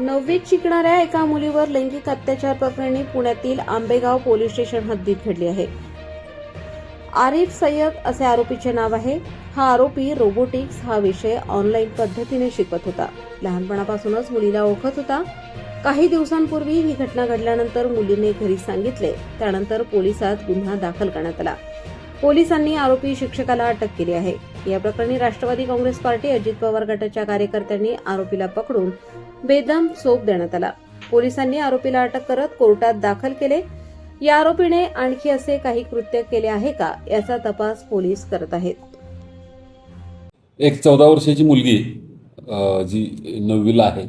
9वीत शिकणाऱ्या एका मुलीवर लैंगिक अत्याचार प्रकरणी पुण्यातील आंबेगाव पोलीस स्टेशन हद्दीत घडली आहे. आरिफ सय्यद असे आरोपीचे नाव आहे. हा आरोपी रोबोटिक्स हा विषय ऑनलाईन पद्धतीने शिकवत होता. लहानपणापासूनच मुलीला ओळखत होता. काही दिवसांपूर्वी ही घटना घडल्यानंतर मुलीने घरी सांगितले. त्यानंतर पोलिसात गुन्हा दाखल करण्यात आला. पोलिसांनी आरोपी शिक्षकाला अटक केली आहे. या प्रकरणी राष्ट्रवादी काँग्रेस पार्टी अजित पवार गटाच्या कार्यकर्त्यांनी आरोपीला पकडून बेदम चोप देण्यात आला. पोलिसांनी आरोपीला अटक करत कोर्टात दाखल केले. या आरोपीने आणखी असे काही कृत्य केले आहे का याचा तपास पोलीस करत आहेत. एक 14 वर्षाची मुलगी जी 9वीला आहे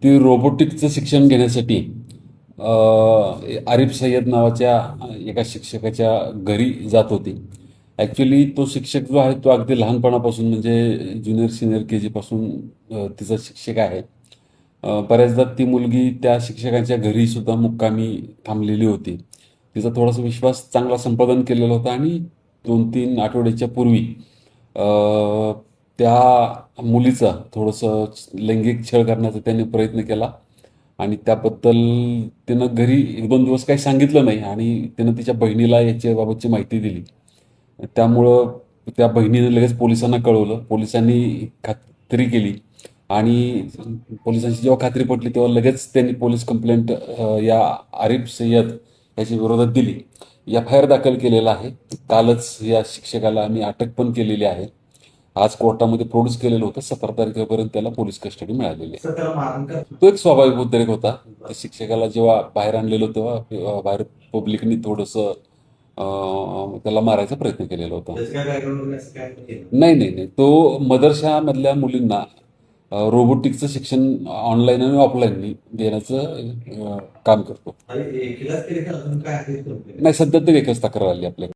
ती रोबोटिक्सचं शिक्षण घेण्यासाठी आरिफ सय्यद नावाच्या एका शिक्षकाच्या घरी जात होती. ॲक्च्युली तो शिक्षक जो आहे तो अगदी लहानपणापासून म्हणजे ज्युनियर सिनियर KG पासून तिचा शिक्षक आहे. बऱ्याचदा ती मुलगी त्या शिक्षकांच्या घरी सुद्धा मुक्कामी थांबलेली होती. तिचा थोडासा विश्वास चांगला संपादन केलेला होता आणि 2-3 आठवड्याच्या पूर्वी त्या मुलीचा थोडंसं लैंगिक छळ करण्याचा त्याने प्रयत्न केला आणि त्याबद्दल तिनं घरी 1-2 दिवस काही सांगितलं नाही आणि तिनं तिच्या बहिणीला याच्याबाबतची माहिती दिली. त्यामुळं त्या बहिणीने लगेच पोलिसांना कळवलं. पोलिसांनी खात्री केली आणि पोलिसांची जेव्हा खात्री पटली तेव्हा लगेच त्यांनी पोलीस कंप्लेंट या आरिफ सय्यद याच्या विरोधात दिली. FIR दाखल केलेला आहे. कालच या शिक्षकाला आम्ही अटक पण केलेली आहे. आज कोर्टामध्ये प्रोड्यूस केलेलं होतं. 17 तारखेपर्यंत त्याला पोलीस कस्टडी मिळालेली आहे. तो एक स्वाभाविक उद्रेक होता. त्या शिक्षकाला जेव्हा बाहेर आणलेलं तेव्हा बाहेर पब्लिकनी थोडंसं त्याला मारायचा प्रयत्न केलेला होता. नाही. तो मदरशामधल्या मुलींना रोबोटिक्सचं शिक्षण ऑनलाईन आणि ऑफलाईन देण्याचं काम करतो. नाही, सध्या तर एकच तक्रार आली आपल्याकडे.